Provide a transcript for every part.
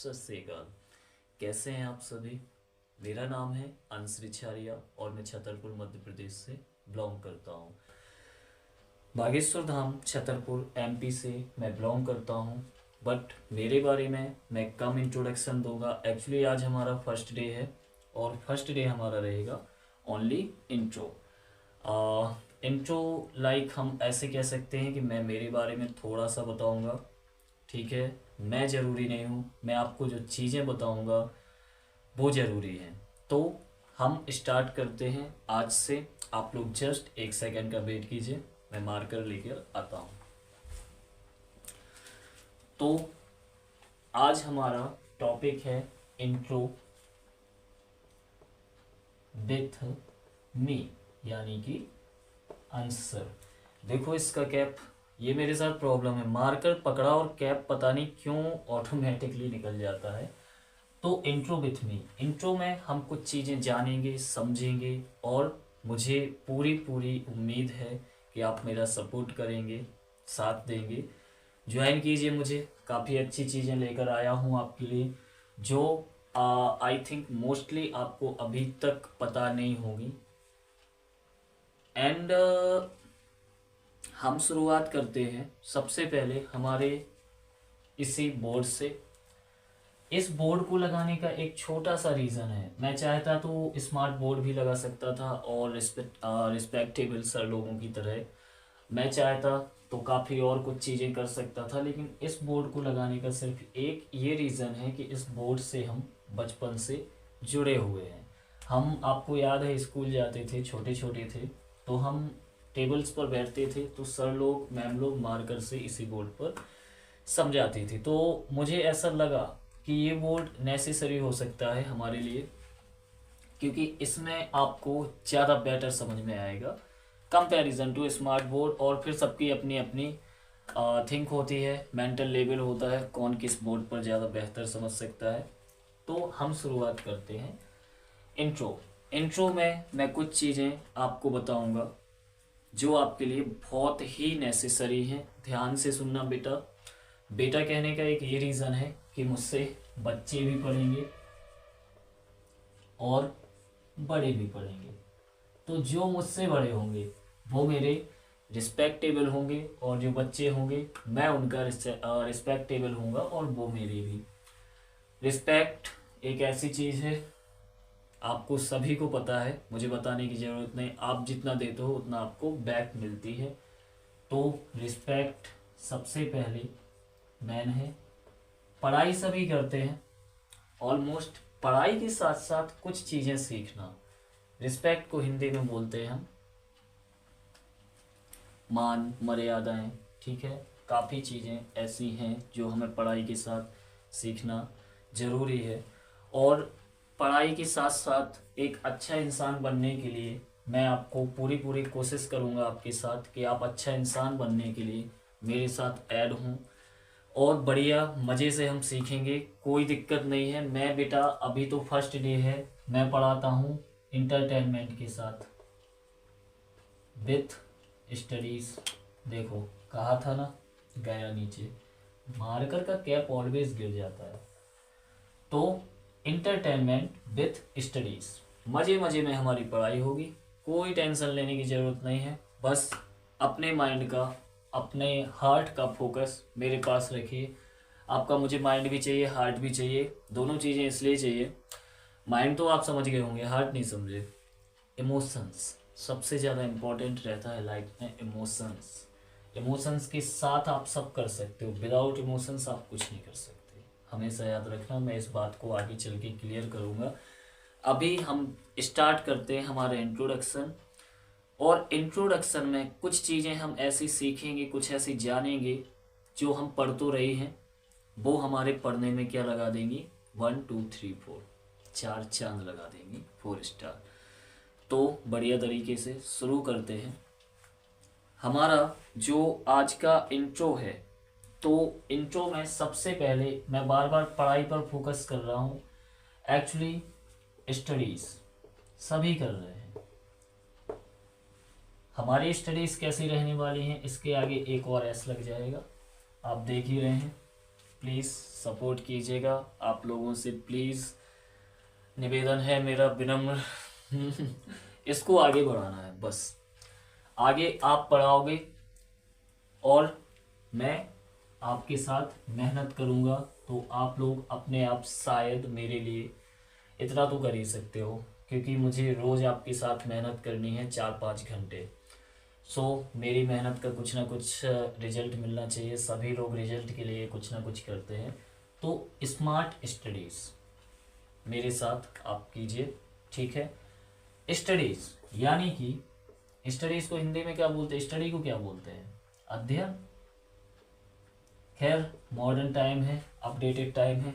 सत श्री अकाल। कैसे हैं आप सभी। मेरा नाम है अंश रिछारिया और मैं छतरपुर मध्य प्रदेश से बिलोंग करता हूँ। बागेश्वर धाम छतरपुर एमपी से मैं बिलोंग करता हूँ। बट मेरे बारे में मैं कम इंट्रोडक्शन दूंगा। एक्चुअली आज हमारा फर्स्ट डे है और फर्स्ट डे हमारा रहेगा ओनली इंट्रो। इंट्रो लाइक हम ऐसे कह सकते हैं कि मैं मेरे बारे में थोड़ा सा बताऊंगा। ठीक है, मैं ज़रूरी नहीं हूँ, मैं आपको जो चीज़ें बताऊंगा वो ज़रूरी हैं। तो हम स्टार्ट करते हैं आज से। आप लोग जस्ट एक सेकंड का वेट कीजिए, मैं मार्कर लेकर आता हूँ। तो आज हमारा टॉपिक है इंट्रो विथ मी, यानी कि आंसर। देखो इसका कैप, ये मेरे साथ प्रॉब्लम है, मार्कर पकड़ा और कैप पता नहीं क्यों ऑटोमेटिकली निकल जाता है। तो इंट्रो विथ मी, इंट्रो में हम कुछ चीज़ें जानेंगे, समझेंगे और मुझे पूरी पूरी उम्मीद है कि आप मेरा सपोर्ट करेंगे, साथ देंगे। ज्वाइन कीजिए मुझे, काफ़ी अच्छी चीज़ें लेकर आया हूँ आपके लिए जो आई थिंक मोस्टली आपको अभी तक पता नहीं होगी। एंड हम शुरुआत करते हैं सबसे पहले हमारे इसी बोर्ड से। इस बोर्ड को लगाने का एक छोटा सा रीज़न है, मैं चाहता तो स्मार्ट बोर्ड भी लगा सकता था और रिस्पेक्टेबल सर लोगों की तरह मैं चाहता तो काफ़ी और कुछ चीज़ें कर सकता था, लेकिन इस बोर्ड को लगाने का सिर्फ एक ये रीज़न है कि इस बोर्ड से हम बचपन से जुड़े हुए हैं। हम, आपको याद है, स्कूल जाते थे, छोटे छोटे थे, तो हम टेबल्स पर बैठते थे तो सर लोग मैम लोग मार्कर से इसी बोर्ड पर समझाती थी। तो मुझे ऐसा लगा कि ये बोर्ड नेसेसरी हो सकता है हमारे लिए, क्योंकि इसमें आपको ज़्यादा बेटर समझ में आएगा कंपैरिजन टू स्मार्ट बोर्ड। और फिर सबकी अपनी अपनी थिंक होती है, मेंटल लेवल होता है, कौन किस बोर्ड पर ज़्यादा बेहतर समझ सकता है। तो हम शुरुआत करते हैं इंट्रो। इंट्रो में मैं कुछ चीज़ें आपको बताऊंगा जो आपके लिए बहुत ही नेसेसरी हैं। ध्यान से सुनना बेटा। बेटा कहने का एक ये रीज़न है कि मुझसे बच्चे भी पढ़ेंगे और बड़े भी पढ़ेंगे। तो जो मुझसे बड़े होंगे वो मेरे रिस्पेक्टेबल होंगे और जो बच्चे होंगे मैं उनका रिस्पेक्टेबल होऊंगा और वो मेरी भी। रिस्पेक्ट एक ऐसी चीज़ है, आपको सभी को पता है, मुझे बताने की ज़रूरत नहीं, आप जितना देते हो उतना आपको बैक मिलती है। तो रिस्पेक्ट सबसे पहले मैन है। पढ़ाई सभी करते हैं ऑलमोस्ट, पढ़ाई के साथ साथ कुछ चीज़ें सीखना। रिस्पेक्ट को हिंदी में बोलते हैं हम मान मर्यादाएं। ठीक है, काफ़ी चीज़ें ऐसी हैं जो हमें पढ़ाई के साथ सीखना ज़रूरी है। और पढ़ाई के साथ साथ एक अच्छा इंसान बनने के लिए मैं आपको पूरी पूरी कोशिश करूँगा आपके साथ कि आप अच्छा इंसान बनने के लिए मेरे साथ ऐड हों और बढ़िया मज़े से हम सीखेंगे। कोई दिक्कत नहीं है। मैं बेटा अभी तो फर्स्ट डे है, मैं पढ़ाता हूँ इंटरटेनमेंट के साथ विथ स्टडीज़। देखो कहा था ना, गया नीचे, मार्कर का कैप ऑलवेज गिर जाता है। तो इंटरटेनमेंट विथ स्टडीज़, मज़े मज़े में हमारी पढ़ाई होगी, कोई टेंशन लेने की ज़रूरत नहीं है। बस अपने माइंड का, अपने हार्ट का फोकस मेरे पास रखिए। आपका मुझे माइंड भी चाहिए, हार्ट भी चाहिए, दोनों चीज़ें इसलिए चाहिए। माइंड तो आप समझ गए होंगे, हार्ट नहीं समझे। इमोशंस सबसे ज़्यादा इम्पोर्टेंट रहता है लाइफ में। इमोशंस, इमोशंस के साथ आप सब कर सकते हो, विदाउट इमोशंस आप कुछ नहीं कर सकते। हमेशा याद रखना, मैं इस बात को आगे चल के क्लियर करूँगा। अभी हम स्टार्ट करते हैं हमारा इंट्रोडक्शन। और इंट्रोडक्शन में कुछ चीज़ें हम ऐसी सीखेंगे, कुछ ऐसी जानेंगे जो हम पढ़ तो रहे हैं, वो हमारे पढ़ने में क्या लगा देंगी, 1 2 3 4, 4 चांद लगा देंगी, 4 स्टार। तो बढ़िया तरीके से शुरू करते हैं हमारा जो आज का इंट्रो है। तो इंट्रो में सबसे पहले मैं बार बार पढ़ाई पर फोकस कर रहा हूँ, एक्चुअली स्टडीज़ सभी कर रहे हैं। हमारी स्टडीज़ कैसी रहने वाली हैं, इसके आगे एक और एस लग जाएगा, आप देख ही रहे हैं। प्लीज़ सपोर्ट कीजिएगा। आप लोगों से प्लीज़ निवेदन है मेरा विनम्र इसको आगे बढ़ाना है बस। आगे आप पढ़ाओगे और मैं आपके साथ मेहनत करूँगा, तो आप लोग अपने आप शायद मेरे लिए इतना तो कर ही सकते हो, क्योंकि मुझे रोज़ आपके साथ मेहनत करनी है 4-5 घंटे। सो मेरी मेहनत का कुछ ना कुछ रिजल्ट मिलना चाहिए। सभी लोग रिजल्ट के लिए कुछ ना कुछ करते हैं, तो स्मार्ट स्टडीज़ मेरे साथ आप कीजिए, ठीक है। स्टडीज़ यानी कि स्टडीज़ को हिंदी में क्या बोलते हैं, स्टडी को क्या बोलते हैं, अध्ययन। खैर मॉडर्न टाइम है, अपडेटेड टाइम है,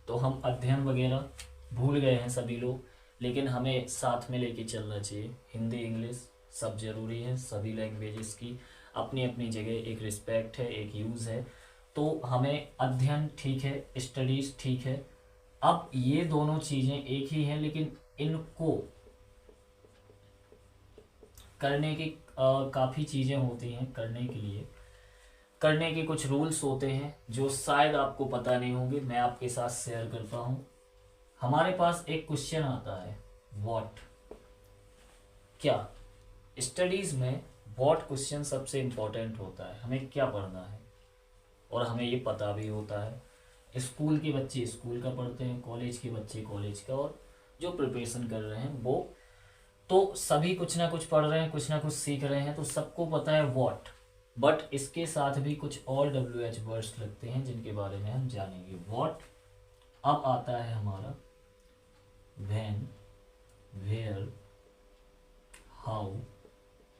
तो हम अध्ययन वगैरह भूल गए हैं सभी लोग, लेकिन हमें साथ में लेके चलना चाहिए। हिंदी इंग्लिश सब ज़रूरी है, सभी लैंग्वेजेस की अपनी अपनी जगह एक रिस्पेक्ट है, एक यूज़ है। तो हमें अध्ययन ठीक है, स्टडीज़ ठीक है। अब ये दोनों चीज़ें एक ही हैं, लेकिन इनको करने की काफ़ी चीज़ें होती हैं। करने के लिए करने के कुछ रूल्स होते हैं जो शायद आपको पता नहीं होंगे, मैं आपके साथ शेयर करता हूँ। हमारे पास एक क्वेश्चन आता है, व्हाट। क्या स्टडीज़ में व्हाट क्वेश्चन सबसे इम्पोर्टेंट होता है। हमें क्या पढ़ना है और हमें ये पता भी होता है। स्कूल के बच्चे स्कूल का पढ़ते हैं, कॉलेज के बच्चे कॉलेज का, और जो प्रिपरेशन कर रहे हैं वो तो सभी कुछ ना कुछ पढ़ रहे हैं, कुछ ना कुछ सीख रहे हैं, तो सबको पता है व्हाट। बट इसके साथ भी कुछ और WH वर्ड्स लगते हैं जिनके बारे में हम जानेंगे। व्हाट, अब आता है हमारा व्हेन, वेयर, हाउ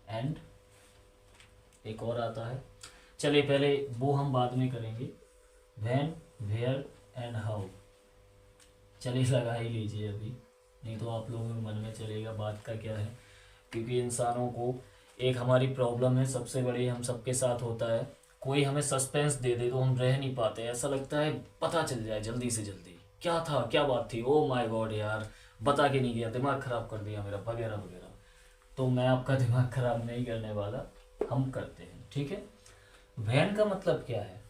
एंड एक और आता है, चलिए पहले वो हम बाद में करेंगे। व्हेन, वेयर एंड हाउ चलिए लगा ही लीजिए अभी, नहीं तो आप लोगों के मन में चलेगा बात का क्या है। क्योंकि इंसानों को एक हमारी प्रॉब्लम है सबसे बड़ी, हम सबके साथ होता है, कोई हमें सस्पेंस दे दे तो हम रह नहीं पाते। ऐसा लगता है पता चल जाए जल्दी से जल्दी, क्या था क्या बात थी, ओ माय गॉड यार बता के नहीं गया, दिमाग ख़राब कर दिया मेरा, वगैरह वगैरह। तो मैं आपका दिमाग ख़राब नहीं करने वाला, हम करते हैं, ठीक है। वैन का मतलब क्या है,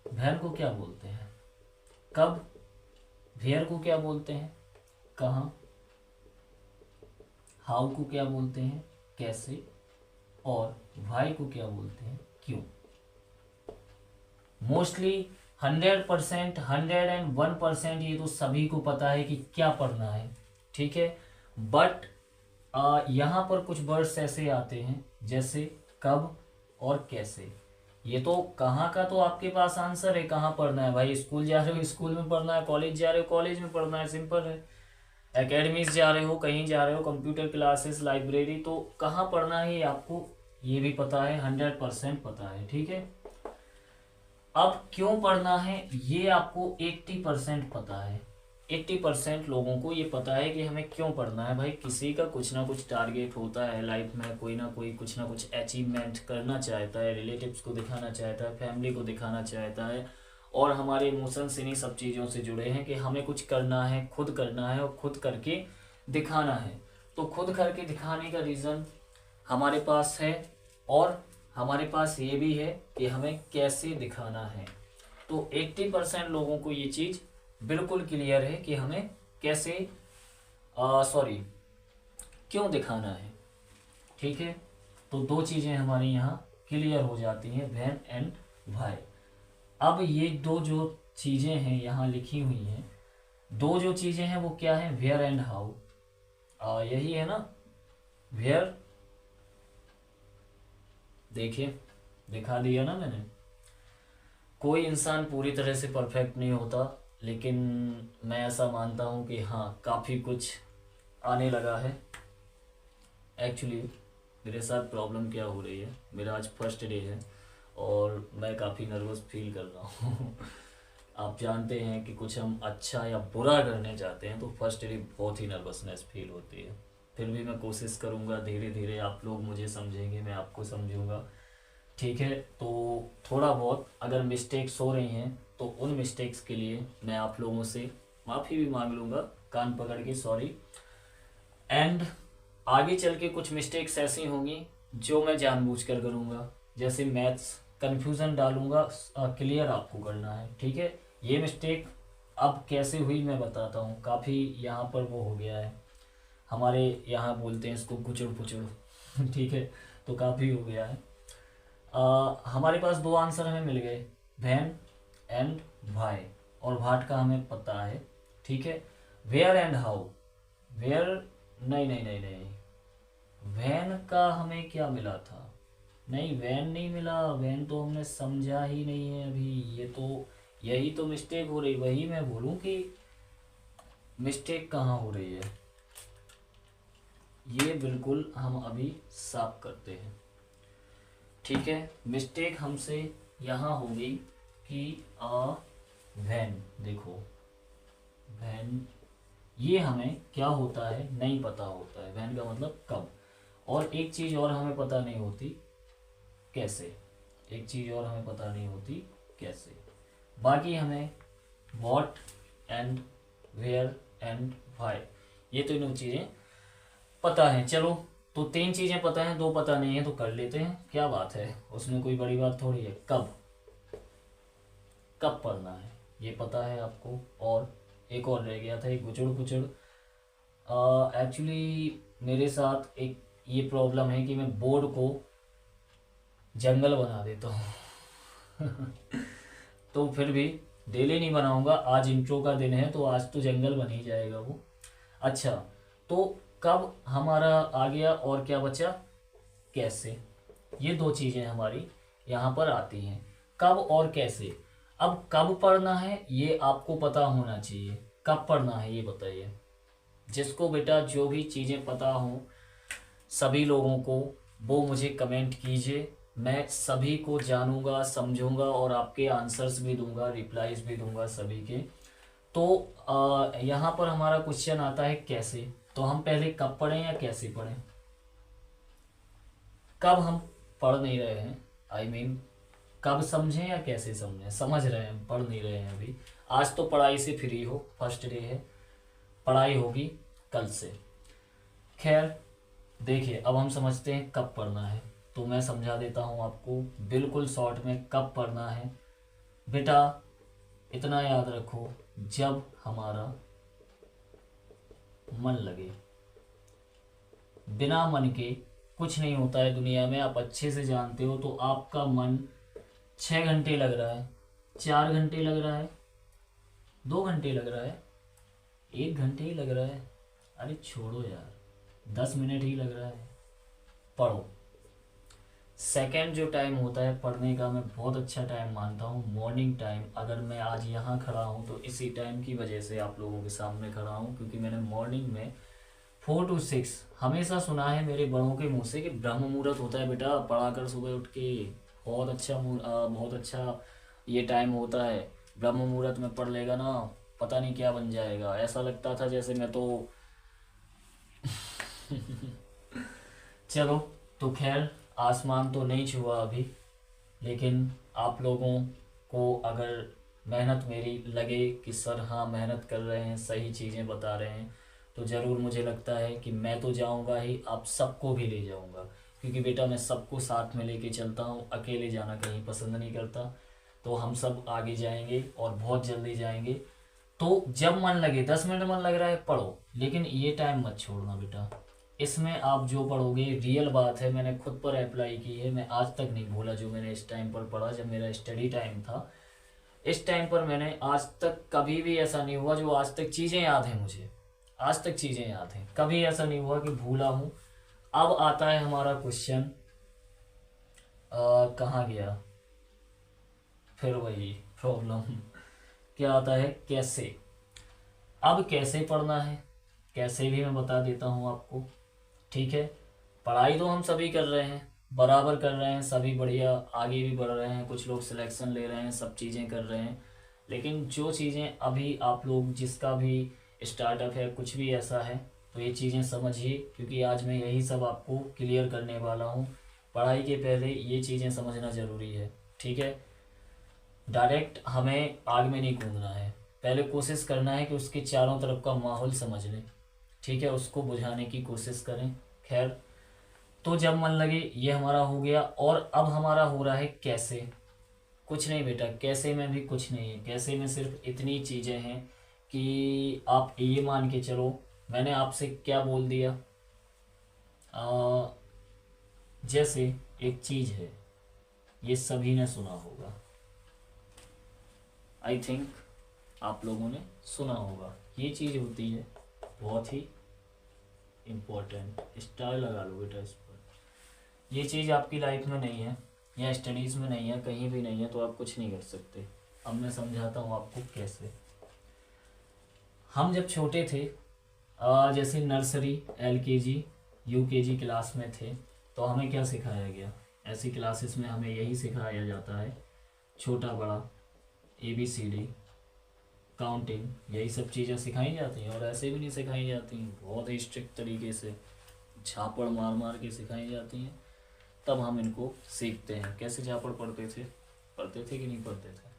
वैन को क्या बोलते हैं, कब। वेयर को क्या बोलते हैं, कहाँ। हाउ को क्या बोलते हैं, कैसे। और वाई को क्या बोलते हैं, क्यों। मोस्टली 100%, 101% ये तो सभी को पता है कि क्या पढ़ना है, ठीक है। बट यहाँ पर कुछ वर्ड्स ऐसे आते हैं जैसे कब और कैसे। ये तो कहाँ का तो आपके पास आंसर है, कहाँ पढ़ना है भाई। स्कूल जा रहे हो स्कूल में पढ़ना है, कॉलेज जा रहे हो कॉलेज में पढ़ना है, सिंपल है। एकेडमीज जा रहे हो, कहीं जा रहे हो, कंप्यूटर क्लासेस, लाइब्रेरी, तो कहाँ पढ़ना है ये आपको ये भी पता है, 100% पता है, ठीक है। अब क्यों पढ़ना है ये आपको 80% पता है। 80% लोगों को ये पता है कि हमें क्यों पढ़ना है। भाई किसी का कुछ ना कुछ टारगेट होता है लाइफ में, कोई ना कोई कुछ ना कुछ अचीवमेंट करना चाहता है, रिलेटिव्स को दिखाना चाहता है, फैमिली को दिखाना चाहता है, और हमारे इमोशंस इन्हीं सब चीज़ों से जुड़े हैं कि हमें कुछ करना है, खुद करना है और खुद करके दिखाना है। तो खुद करके दिखाने का रीज़न हमारे पास है, और हमारे पास ये भी है कि हमें कैसे दिखाना है। तो 80% लोगों को ये चीज़ बिल्कुल क्लियर है कि हमें कैसे क्यों दिखाना है, ठीक है। तो दो चीज़ें हमारी यहाँ क्लियर हो जाती हैं, व्हेन एंड व्हाई। अब ये दो जो चीज़ें हैं यहाँ लिखी हुई हैं, दो जो चीज़ें हैं वो क्या है, वेयर एंड हाउ। यही है ना, वेयर, देखिए दिखा दिया ना मैंने। कोई इंसान पूरी तरह से परफेक्ट नहीं होता, लेकिन मैं ऐसा मानता हूँ कि हाँ काफ़ी कुछ आने लगा है। एक्चुअली मेरे साथ प्रॉब्लम क्या हो रही है, मेरा आज फर्स्ट डे है और मैं काफ़ी नर्वस फील कर रहा हूँ आप जानते हैं कि कुछ हम अच्छा या बुरा करने चाहते हैं तो फर्स्ट डे बहुत ही नर्वसनेस फील होती है। फिर भी मैं कोशिश करूँगा, धीरे धीरे आप लोग मुझे समझेंगे, मैं आपको समझूंगा, ठीक है। तो थोड़ा बहुत अगर मिस्टेक्स हो रही हैं तो उन मिस्टेक्स के लिए मैं आप लोगों से माफ़ी भी मांग लूँगा, कान पकड़ के सॉरी। एंड आगे चल के कुछ मिस्टेक्स ऐसी होंगी जो मैं जानबूझकर करूँगा, जैसे मैथ्स कन्फ्यूज़न डालूँगा, क्लियर आपको करना है, ठीक है। ये मिस्टेक अब कैसे हुई मैं बताता हूँ। काफ़ी यहाँ पर वो हो गया है, हमारे यहाँ बोलते हैं इसको गुचड़ पुचड़ ठीक है, तो काफ़ी हो गया है। हमारे पास दो आंसर हमें मिल गए, वैन एंड भाई, और भाट का हमें पता है, ठीक है। वेयर एंड हाउ, वेयर नहीं नहीं नहीं नहीं, वैन का हमें क्या मिला था, नहीं वैन नहीं मिला, वैन तो हमने समझा ही नहीं है अभी। ये तो यही तो मिस्टेक हो रही, वही मैं बोलूँ कि मिस्टेक कहाँ हो रही है, ये बिल्कुल हम अभी साफ करते हैं, ठीक है। मिस्टेक हमसे यहाँ होगी कि वैन, देखो वैन ये हमें क्या होता है नहीं पता होता है, वैन का मतलब कब। और एक चीज़ और हमें पता नहीं होती, कैसे, एक चीज़ और हमें पता नहीं होती कैसे। बाकी हमें what and where and why, ये तीनों चीज़ें पता है। चलो, तो तीन चीज़ें पता हैं, दो पता नहीं है, तो कर लेते हैं, क्या बात है, उसमें कोई बड़ी बात थोड़ी है। कब, कब पढ़ना है ये पता है आपको, और एक और रह गया था, एक गुचड़ पुचड़। एक्चुअली मेरे साथ एक ये प्रॉब्लम है कि मैं बोर्ड को जंगल बना देता हूँ तो फिर भी डेली नहीं बनाऊंगा, आज इंट्रो का दिन है तो आज तो जंगल बन ही जाएगा वो। अच्छा, तो कब हमारा आ गया, और क्या बचा, कैसे। ये दो चीज़ें हमारी यहाँ पर आती हैं, कब और कैसे। अब कब पढ़ना है ये आपको पता होना चाहिए, कब पढ़ना है ये बताइए। जिसको बेटा जो भी चीज़ें पता हों सभी लोगों को, वो मुझे कमेंट कीजिए, मैं सभी को जानूंगा समझूंगा और आपके आंसर्स भी दूंगा, रिप्लाईज भी दूंगा सभी के। तो यहाँ पर हमारा क्वेश्चन आता है कैसे, तो हम पहले कब पढ़ें या कैसे पढ़ें। कब हम पढ़ नहीं रहे हैं, आई मीन कब समझें या कैसे समझें, समझ रहे हैं पढ़ नहीं रहे हैं अभी। आज तो पढ़ाई से फ्री हो, फर्स्ट डे है, पढ़ाई होगी कल से। खैर देखिए, अब हम समझते हैं कब पढ़ना है, तो मैं समझा देता हूँ आपको बिल्कुल शॉर्ट में कब पढ़ना है। बेटा इतना याद रखो, जब हमारा मन लगे, बिना मन के कुछ नहीं होता है दुनिया में, आप अच्छे से जानते हो। तो आपका मन 6 घंटे लग रहा है, 4 घंटे लग रहा है, 2 घंटे लग रहा है, 1 घंटे ही लग रहा है, अरे छोड़ो यार, 10 मिनट ही लग रहा है, पढ़ो। सेकंड जो टाइम होता है पढ़ने का, मैं बहुत अच्छा टाइम मानता हूँ मॉर्निंग टाइम। अगर मैं आज यहाँ खड़ा हूँ तो इसी टाइम की वजह से आप लोगों के सामने खड़ा हूँ, क्योंकि मैंने मॉर्निंग में 4 to 6 हमेशा सुना है मेरे बड़ों के मुँह से कि ब्रह्म मुहूर्त होता है बेटा, पढ़ा कर सुबह उठ के, बहुत अच्छा बहुत अच्छा ये टाइम होता है, ब्रह्म मुहूर्त में पढ़ लेगा ना पता नहीं क्या बन जाएगा। ऐसा लगता था जैसे मैं तो चलो, तो खैर आसमान तो नहीं छुआ अभी, लेकिन आप लोगों को अगर मेहनत मेरी लगे कि सर हाँ मेहनत कर रहे हैं, सही चीज़ें बता रहे हैं, तो ज़रूर मुझे लगता है कि मैं तो जाऊंगा ही, आप सबको भी ले जाऊंगा, क्योंकि बेटा मैं सबको साथ में लेके चलता हूँ, अकेले जाना कहीं पसंद नहीं करता। तो हम सब आगे जाएंगे और बहुत जल्दी जाएंगे। तो जब मन लगे, 10 मिनट मन लग रहा है पढ़ो, लेकिन ये टाइम मत छोड़ना बेटा। इसमें आप जो पढ़ोगे, रियल बात है, मैंने खुद पर अप्लाई की है, मैं आज तक नहीं भूला जो मैंने इस टाइम पर पढ़ा, जब मेरा स्टडी टाइम था। इस टाइम पर मैंने आज तक कभी भी ऐसा नहीं हुआ, जो आज तक चीज़ें याद हैं मुझे, आज तक चीज़ें याद हैं, कभी ऐसा नहीं हुआ कि भूला हूँ। अब आता है हमारा क्वेश्चन, कहाँ गया, फिर वही प्रॉब्लम क्या आता है, कैसे। अब कैसे पढ़ना है, कैसे भी मैं बता देता हूँ आपको, ठीक है। पढ़ाई तो हम सभी कर रहे हैं, बराबर कर रहे हैं, सभी बढ़िया आगे भी बढ़ रहे हैं, कुछ लोग सिलेक्शन ले रहे हैं, सब चीज़ें कर रहे हैं। लेकिन जो चीज़ें अभी आप लोग, जिसका भी स्टार्टअप है, कुछ भी ऐसा है, तो ये चीज़ें समझिए, क्योंकि आज मैं यही सब आपको क्लियर करने वाला हूँ। पढ़ाई के पहले ये चीज़ें समझना ज़रूरी है, ठीक है। डायरेक्ट हमें आग में नहीं कूदना है, पहले कोशिश करना है कि उसके चारों तरफ का माहौल समझ लें, ठीक है, उसको बुझाने की कोशिश करें। खैर, तो जब मन लगे ये हमारा हो गया, और अब हमारा हो रहा है कैसे। कुछ नहीं बेटा, कैसे में भी कुछ नहीं है। कैसे में सिर्फ इतनी चीज़ें हैं कि आप ये मान के चलो, मैंने आपसे क्या बोल दिया, आ, जैसे एक चीज़ है, ये सभी ने सुना होगा, आई थिंक आप लोगों ने सुना होगा। ये चीज़ होती है बहुत ही इम्पोर्टेंट, स्टार लगा लो बेटा इस पर। ये चीज़ आपकी लाइफ में नहीं है या स्टडीज़ में नहीं है, कहीं भी नहीं है, तो आप कुछ नहीं कर सकते। अब मैं समझाता हूँ आपको कैसे। हम जब छोटे थे, जैसे नर्सरी, एलकेजी, यूकेजी क्लास में थे, तो हमें क्या सिखाया गया? ऐसी क्लासेस में हमें यही सिखाया जाता है, छोटा बड़ा, ABCD, काउंटिंग, यही सब चीज़ें सिखाई जाती हैं। और ऐसे भी नहीं सिखाई जाती हैं, बहुत ही स्ट्रिक्ट तरीके से झापड़ मार मार के सिखाई जाती हैं, तब हम इनको सीखते हैं। कैसे झापड़ पढ़ते थे कि नहीं पढ़ते थे?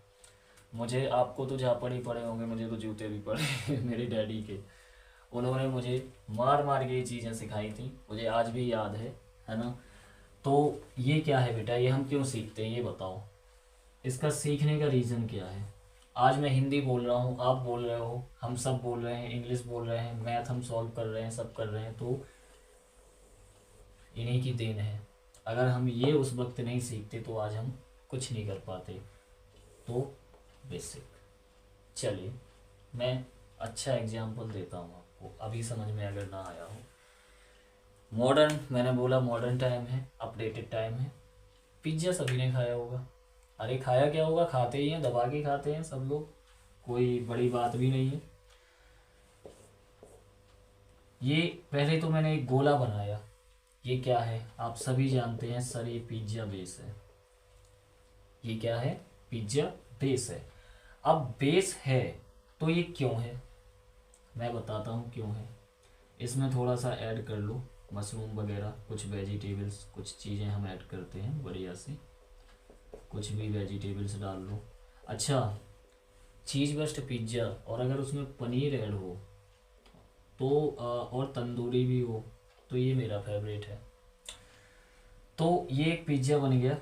मुझे, आपको तो झापड़ ही पड़े होंगे, मुझे तो जूते भी पड़े मेरे डैडी के। उन्होंने मुझे मार मार के ये चीज़ें सिखाई थी, मुझे आज भी याद है ना। तो ये क्या है बेटा, ये हम क्यों सीखते हैं ये बताओ। इसका सीखने का रीज़न क्या है? आज मैं हिंदी बोल रहा हूँ, आप बोल रहे हो, हम सब बोल रहे हैं, इंग्लिश बोल रहे हैं, मैथ हम सॉल्व कर रहे हैं, सब कर रहे हैं, तो इन्हीं की देन है। अगर हम ये उस वक्त नहीं सीखते तो आज हम कुछ नहीं कर पाते। तो बेसिक, चलिए मैं अच्छा एग्जाम्पल देता हूँ आपको, अभी समझ में अगर ना आया हो। मॉडर्न, मैंने बोला मॉडर्न टाइम है, अपडेटेड टाइम है। पिज्ज़ा सभी ने खाया होगा। अरे खाया क्या होगा, खाते ही हैं, दबा के खाते हैं सब लोग, कोई बड़ी बात भी नहीं है। ये पहले तो मैंने एक गोला बनाया, ये क्या है आप सभी जानते हैं सर, ये पिज्ज़ा बेस है। ये क्या है? पिज्ज़ा बेस है। अब बेस है तो ये क्यों है, मैं बताता हूँ क्यों है। इसमें थोड़ा सा ऐड कर लो मशरूम वगैरह, कुछ वेजिटेबल्स, कुछ चीज़ें हम ऐड करते हैं बढ़िया से, कुछ भी वेजिटेबल्स डाल लो। अच्छा, चीज़ बस्ट पिज्ज़ा, और अगर उसमें पनीर ऐड हो तो और तंदूरी भी हो, तो ये मेरा फेवरेट है। तो ये एक पिज्ज़ा बन गया।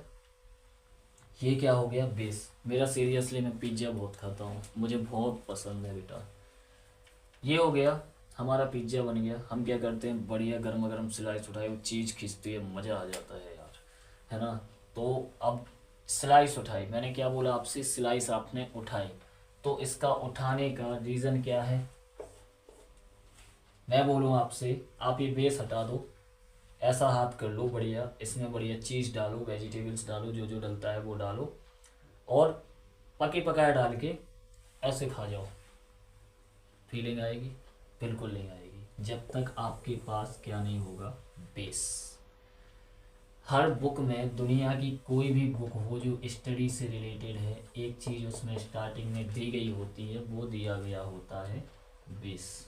ये क्या हो गया? बेस। मेरा सीरियसली, मैं पिज्ज़ा बहुत खाता हूँ, मुझे बहुत पसंद है बेटा। ये हो गया हमारा पिज्ज़ा बन गया। हम क्या करते हैं, बढ़िया गर्मा गर्म स्लाइस उठाए, वो चीज़ खिंचती है, मज़ा आ जाता है यार, है ना। तो अब स्लाइस उठाई, मैंने क्या बोला आपसे, स्लाइस आपने उठाई, तो इसका उठाने का रीज़न क्या है? मैं बोलूँ आपसे, आप ये बेस हटा दो, ऐसा हाथ कर लो बढ़िया, इसमें बढ़िया चीज़ डालो, वेजिटेबल्स डालो, जो जो डलता है वो डालो, और पके पकाया डाल के ऐसे खा जाओ। फीलिंग आएगी? बिल्कुल नहीं आएगी जब तक आपके पास क्या नहीं होगा, बेस। हर बुक में, दुनिया की कोई भी बुक हो जो स्टडी से रिलेटेड है, एक चीज़ उसमें स्टार्टिंग में दी गई होती है, वो दिया गया होता है बेस,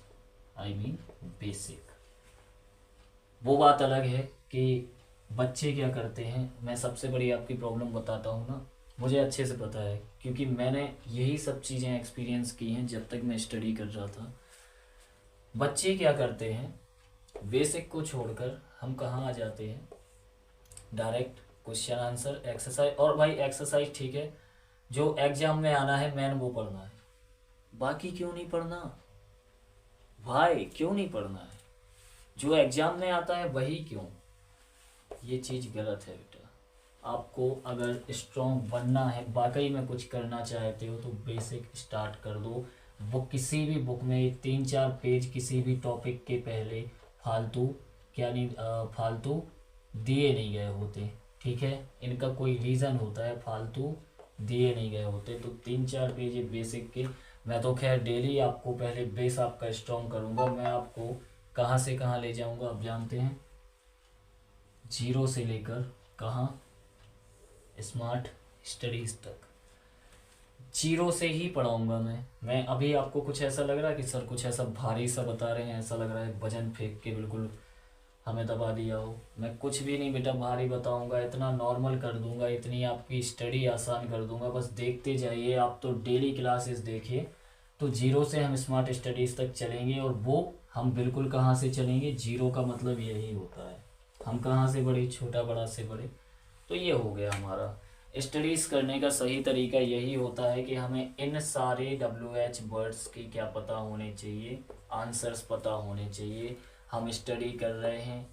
आई मीन बेसिक। वो बात अलग है कि बच्चे क्या करते हैं। मैं सबसे बड़ी आपकी प्रॉब्लम बताता हूँ ना, मुझे अच्छे से पता है, क्योंकि मैंने यही सब चीज़ें एक्सपीरियंस की हैं जब तक मैं स्टडी कर रहा था। बच्चे क्या करते हैं, बेसिक को छोड़कर हम कहाँ आ जाते हैं, डायरेक्ट क्वेश्चन आंसर, एक्सरसाइज। और भाई एक्सरसाइज ठीक है, जो एग्जाम में आना है मैन वो पढ़ना है, बाकी क्यों नहीं पढ़ना भाई, क्यों नहीं पढ़ना है? जो एग्जाम में आता है वही क्यों? ये चीज़ गलत है बेटा। आपको अगर स्ट्रॉन्ग बनना है, वाकई में कुछ करना चाहते हो, तो बेसिक स्टार्ट कर दो। वो किसी भी बुक में 3-4 पेज किसी भी टॉपिक के पहले फालतू, क्या नहीं, फालतू दिए नहीं गए होते, ठीक है। इनका कोई रीज़न होता है, फालतू दिए नहीं गए होते। तो 3-4 पेज बेसिक के, मैं तो खैर डेली आपको पहले बेस आपका स्ट्रॉन्ग करूँगा। मैं आपको कहाँ से कहाँ ले जाऊँगा आप जानते हैं, जीरो से लेकर कहाँ, स्मार्ट स्टडीज़ तक, जीरो से ही पढ़ाऊँगा मैं अभी आपको कुछ ऐसा लग रहा है कि सर कुछ ऐसा भारी सा बता रहे हैं, ऐसा लग रहा है वजन फेंक के बिल्कुल हमें दबा दिया हो। मैं कुछ भी नहीं बेटा भारी बताऊंगा, इतना नॉर्मल कर दूंगा, इतनी आपकी स्टडी आसान कर दूंगा, बस देखते जाइए। आप तो डेली क्लासेस देखिए, तो जीरो से हम स्मार्ट स्टडीज़ तक चलेंगे। और वो हम बिल्कुल कहाँ से चलेंगे, जीरो का मतलब यही होता है हम कहाँ से बढ़े, छोटा बड़ा से बढ़े। तो ये हो गया हमारा। स्टडीज़ करने का सही तरीका यही होता है कि हमें इन सारे WH वर्ड्स की क्या पता होने चाहिए, आंसर्स पता होने चाहिए। हम स्टडी कर रहे हैं,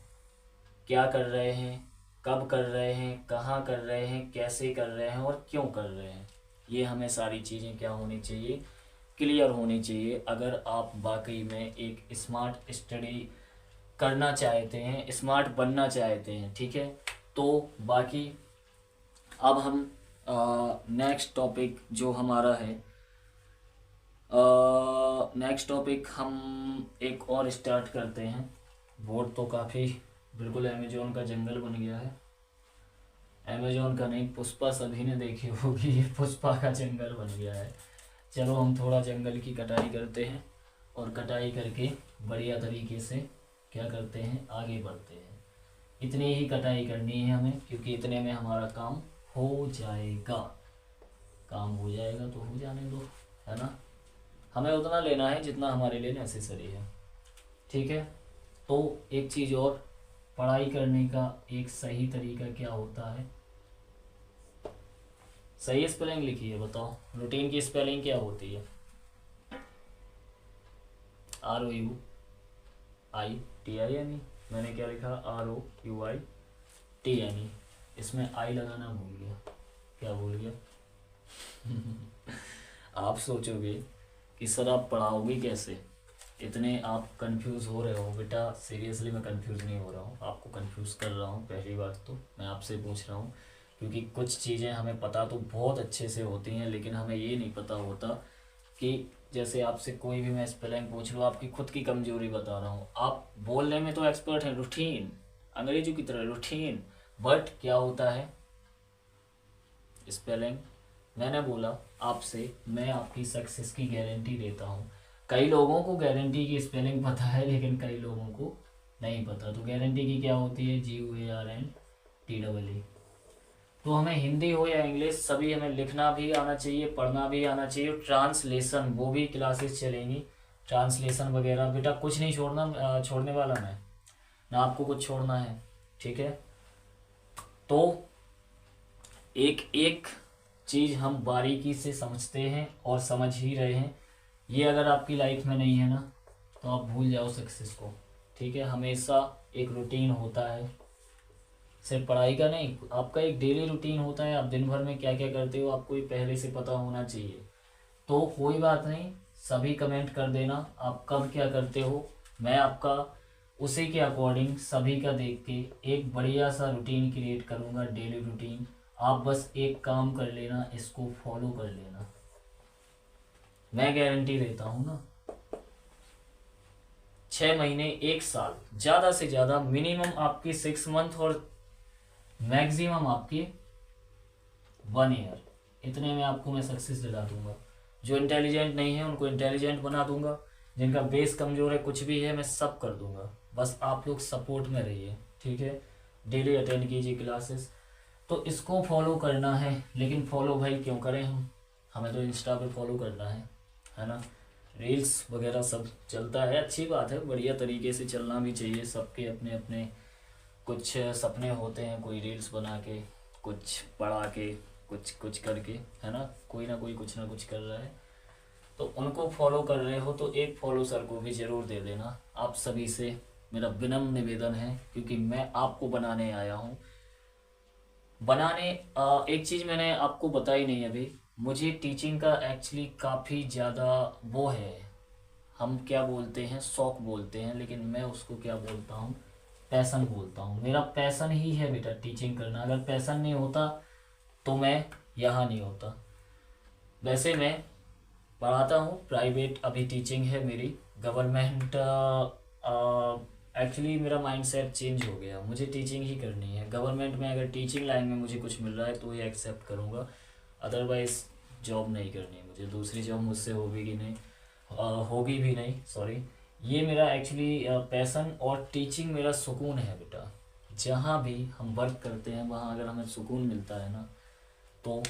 क्या कर रहे हैं, कब कर रहे हैं, कहाँ कर रहे हैं, कैसे कर रहे हैं और क्यों कर रहे हैं, ये हमें सारी चीज़ें क्या होनी चाहिए, क्लियर होनी चाहिए। अगर आप वाकई में एक स्मार्ट स्टडी करना चाहते हैं, स्मार्ट बनना चाहते हैं, ठीक है। तो बाकी अब हम नेक्स्ट टॉपिक जो हमारा है, नेक्स्ट टॉपिक हम एक और स्टार्ट करते हैं। बोर्ड तो काफ़ी बिल्कुल अमेजोन का जंगल बन गया है। अमेजोन का नहीं, पुष्पा सभी ने देखी होगी, ये पुष्पा का जंगल बन गया है। चलो हम थोड़ा जंगल की कटाई करते हैं और कटाई करके बढ़िया तरीके से क्या करते हैं, आगे बढ़ते हैं। इतनी ही कटाई करनी है हमें, क्योंकि इतने में हमारा काम हो जाएगा। काम हो जाएगा तो हो जाने दो, है ना। हमें उतना लेना है जितना हमारे लिए नेसेसरी है, ठीक है। तो एक चीज़ और, पढ़ाई करने का एक सही तरीका क्या होता है। सही स्पेलिंग लिखिए, बताओ रूटीन की स्पेलिंग क्या होती है। ROUITINE, मैंने क्या लिखा, ROUITNE। इसमें आई लगाना भूल गया, क्या भूल गया। आप सोचोगे कि सर आप पढ़ाओगे कैसे, इतने आप कंफ्यूज हो रहे हो। बेटा सीरियसली मैं कंफ्यूज नहीं हो रहा हूँ, आपको कंफ्यूज कर रहा हूँ। पहली बात तो मैं आपसे पूछ रहा हूँ, क्योंकि कुछ चीज़ें हमें पता तो बहुत अच्छे से होती हैं, लेकिन हमें ये नहीं पता होता कि जैसे आपसे कोई भी मैं स्पेलिंग पूछ लूँ, आपकी खुद की कमजोरी बता रहा हूँ। आप बोलने में तो एक्सपर्ट हैं, रूटीन, अंग्रेजों की तरह रूटीन, बट क्या होता है स्पेलिंग। मैंने बोला आपसे, मैं आपकी सक्सेस की गारंटी देता हूँ। कई लोगों को गारंटी की स्पेलिंग पता है, लेकिन कई लोगों को नहीं पता। तो गारंटी की क्या होती है, GUARNTEE। तो हमें हिंदी हो या इंग्लिश, सभी हमें लिखना भी आना चाहिए, पढ़ना भी आना चाहिए। ट्रांसलेशन, वो भी क्लासेस चलेंगी, ट्रांसलेशन वगैरह। बेटा कुछ नहीं छोड़ना, छोड़ने वाला मैं ना, आपको कुछ छोड़ना है, ठीक है। तो एक एक चीज़ हम बारीकी से समझते हैं और समझ ही रहे हैं। ये अगर आपकी लाइफ में नहीं है ना, तो आप भूल जाओ सक्सेस को, ठीक है। हमेशा एक रूटीन होता है, सिर्फ पढ़ाई का नहीं, आपका एक डेली रूटीन होता है। आप दिन भर में क्या क्या करते हो, आपको ये पहले से पता होना चाहिए। तो कोई बात नहीं, सभी कमेंट कर देना आप कब क्या करते हो, मैं आपका उसी के अकॉर्डिंग सभी का देख के एक बढ़िया सा रूटीन क्रिएट करूँगा, डेली रूटीन। आप बस एक काम कर लेना, इसको फॉलो कर लेना, मैं गारंटी देता हूँ ना। 6 महीने, 1 साल, ज़्यादा से ज़्यादा मिनिमम आपकी 6 मंथ और मैक्सिमम आपकी 1 ईयर, इतने में आपको मैं सक्सेस दिला दूंगा। जो इंटेलिजेंट नहीं है उनको इंटेलिजेंट बना दूंगा, जिनका बेस कमज़ोर है, कुछ भी है, मैं सब कर दूंगा। बस आप लोग सपोर्ट में रहिए, ठीक है। डेली अटेंड कीजिए क्लासेस। तो इसको फॉलो करना है, लेकिन फॉलो भाई क्यों करें हम, हमें तो इंस्टा पे फॉलो करना है ना। रील्स वगैरह सब चलता है, अच्छी बात है, बढ़िया तरीके से चलना भी चाहिए। सबके अपने अपने कुछ सपने होते हैं, कोई रील्स बना के, कुछ पढ़ा के, कुछ कुछ करके, है ना। कोई ना कोई कुछ ना कुछ कर रहा है, तो उनको फॉलो कर रहे हो तो एक फॉलो सर को भी ज़रूर दे देना। आप सभी से मेरा विनम्र निवेदन है, क्योंकि मैं आपको बनाने आया हूँ। बनाने एक चीज़ मैंने आपको बताई नहीं अभी, मुझे टीचिंग का एक्चुअली काफ़ी ज़्यादा वो है, हम क्या बोलते हैं, शौक बोलते हैं, लेकिन मैं उसको क्या बोलता हूँ, पैसन बोलता हूँ। मेरा पैसन ही है बेटा टीचिंग करना। अगर पैसन नहीं होता तो मैं यहाँ नहीं होता। वैसे मैं पढ़ाता हूँ प्राइवेट, अभी टीचिंग है मेरी। गवर्नमेंट एक्चुअली मेरा माइंडसेट चेंज हो गया, मुझे टीचिंग ही करनी है। गवर्नमेंट में अगर टीचिंग लाइन में मुझे कुछ मिल रहा है तो ये एक्सेप्ट करूँगा, अदरवाइज़ जॉब नहीं करनी है मुझे। दूसरी जॉब मुझसे होगी भी नहीं, सॉरी। ये मेरा एक्चुअली पैसन और टीचिंग मेरा सुकून है बेटा। जहाँ भी हम वर्क करते हैं वहाँ अगर हमें सुकून मिलता है ना, तो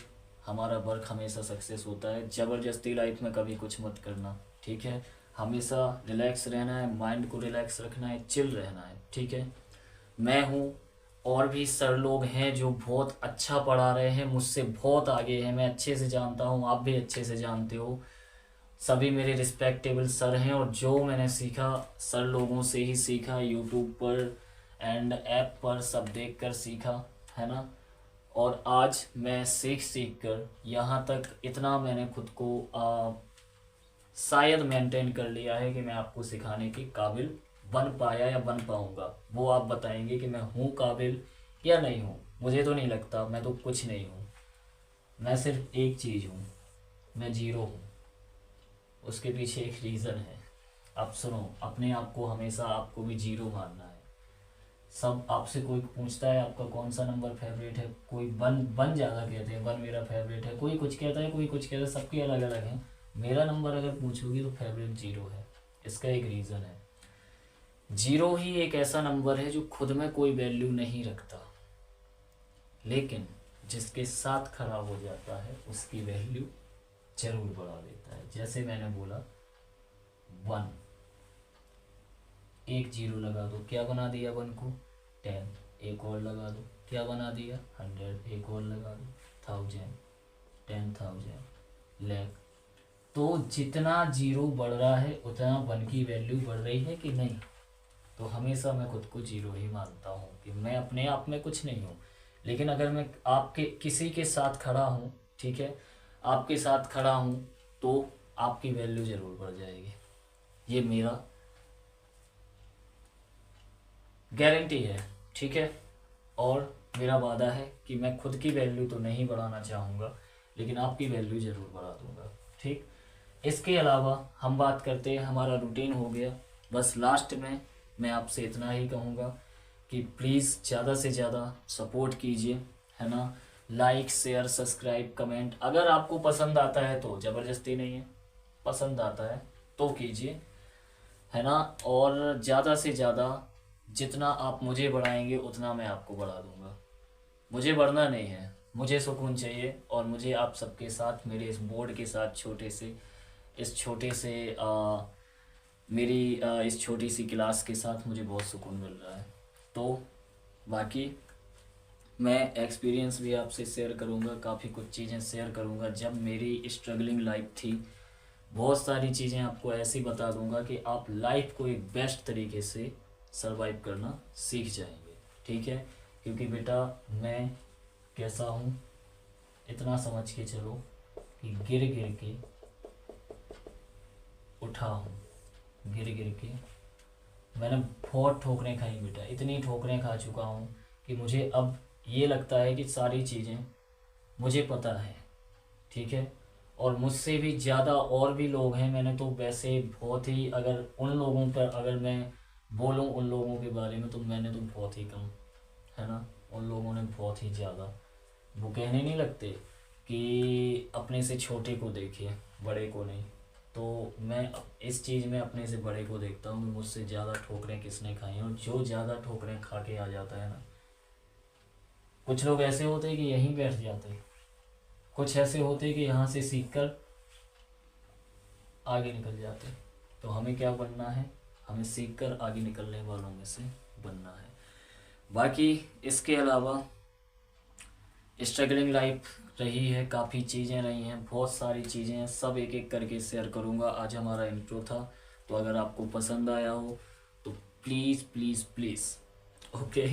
हमारा वर्क हमेशा सक्सेस होता है। ज़बरदस्ती लाइफ में कभी कुछ मत करना, ठीक है। हमेशा रिलैक्स रहना है, माइंड को रिलैक्स रखना है, चिल रहना है, ठीक है। मैं हूँ और भी सर लोग हैं जो बहुत अच्छा पढ़ा रहे हैं, मुझसे बहुत आगे हैं, मैं अच्छे से जानता हूँ, आप भी अच्छे से जानते हो। सभी मेरे रिस्पेक्टेबल सर हैं और जो मैंने सीखा सर लोगों से ही सीखा, यूट्यूब पर एंड ऐप पर सब देख कर सीखा, है ना। और आज मैं सीख सीख कर यहाँ तक इतना मैंने खुद को शायद मेंटेन कर लिया है कि मैं आपको सिखाने के काबिल बन पाया या बन पाऊँगा। वो आप बताएंगे कि मैं हूँ काबिल या नहीं हूँ। मुझे तो नहीं लगता, मैं तो कुछ नहीं हूँ। मैं सिर्फ एक चीज़ हूँ, मैं जीरो हूँ। उसके पीछे एक रीज़न है। अब सुनो, अपने आप को हमेशा आपको भी जीरो मानना है। सब आपसे कोई पूछता है आपका कौन सा नंबर फेवरेट है, कोई वन ज़्यादा कहते हैं, वन मेरा फेवरेट है, कोई कुछ कहता है, कोई कुछ कहता है, सबके अलग अलग हैं। मेरा नंबर अगर पूछोगी तो फेवरेट जीरो है। इसका एक रीज़न है। जीरो ही एक ऐसा नंबर है जो खुद में कोई वैल्यू नहीं रखता, लेकिन जिसके साथ खड़ा हो जाता है उसकी वैल्यू जरूर बढ़ा देता है। जैसे मैंने बोला 1, एक जीरो लगा दो, क्या बना दिया 1 को? 10। एक और लगा दो, क्या बना दिया? 100। एक और लगा दो, 1000, 10,000, लाख। तो जितना जीरो बढ़ रहा है उतना 1 की वैल्यू बढ़ रही है कि नहीं? तो हमेशा मैं खुद को जीरो ही मानता हूँ कि मैं अपने आप में कुछ नहीं हूँ। लेकिन अगर मैं आपके किसी के साथ खड़ा हूँ, ठीक है, आपके साथ खड़ा हूँ, तो आपकी वैल्यू ज़रूर बढ़ जाएगी। ये मेरा गारंटी है, ठीक है। और मेरा वादा है कि मैं खुद की वैल्यू तो नहीं बढ़ाना चाहूँगा, लेकिन आपकी वैल्यू ज़रूर बढ़ा दूँगा, ठीक। इसके अलावा हम बात करते हैं, हमारा रूटीन हो गया। बस लास्ट में मैं आपसे इतना ही कहूँगा कि प्लीज़ ज़्यादा से ज़्यादा सपोर्ट कीजिए, है ना। Like, share, subscribe, comment. अगर आपको पसंद आता है तो, ज़बरदस्ती नहीं है, पसंद आता है तो कीजिए, है ना। और ज़्यादा से ज़्यादा जितना आप मुझे बढ़ाएंगे उतना मैं आपको बढ़ा दूँगा। मुझे बढ़ना नहीं है, मुझे सुकून चाहिए। और मुझे आप सबके साथ, मेरे इस बोर्ड के साथ, इस छोटे से मेरी इस छोटी सी क्लास के साथ मुझे बहुत सुकून मिल रहा है। तो बाकी मैं एक्सपीरियंस भी आपसे शेयर करूँगा, काफ़ी कुछ चीज़ें शेयर करूँगा जब मेरी स्ट्रगलिंग लाइफ थी। बहुत सारी चीज़ें आपको ऐसी बता दूँगा कि आप लाइफ को एक बेस्ट तरीके से सरवाइव करना सीख जाएंगे, ठीक है। क्योंकि बेटा मैं कैसा हूँ इतना समझ के चलो कि गिर गिर के उठा हूँ। गिर गिर के मैंने बहुत ठोकरें खाई बेटा, इतनी ठोकरें खा चुका हूँ कि मुझे अब ये लगता है कि सारी चीज़ें मुझे पता है, ठीक है। और मुझसे भी ज़्यादा और भी लोग हैं। मैंने तो वैसे बहुत ही, अगर उन लोगों पर अगर मैं बोलूँ उन लोगों के बारे में, तो मैंने तो बहुत ही कम, है ना। उन लोगों ने बहुत ही ज़्यादा, वो कहने नहीं लगते कि अपने से छोटे को देखे, बड़े को नहीं। तो मैं इस चीज़ में अपने से बड़े को देखता हूँ कि मुझसे ज़्यादा ठोकरें किसने खाई हैं। और जो ज़्यादा ठोकरें खा के आ जाता है ना, कुछ लोग ऐसे होते हैं कि यहीं बैठ जाते हैं, कुछ ऐसे होते हैं कि यहाँ से सीख कर आगे निकल जाते हैं। तो हमें क्या बनना है? हमें सीख कर आगे निकलने वालों में से बनना है। बाकी इसके अलावा स्ट्रगलिंग लाइफ रही है, काफ़ी चीज़ें रही हैं, बहुत सारी चीज़ें हैं, सब एक एक करके शेयर करूँगा। आज हमारा इंट्रो था, तो अगर आपको पसंद आया हो तो प्लीज़ प्लीज़ प्लीज़, ओके।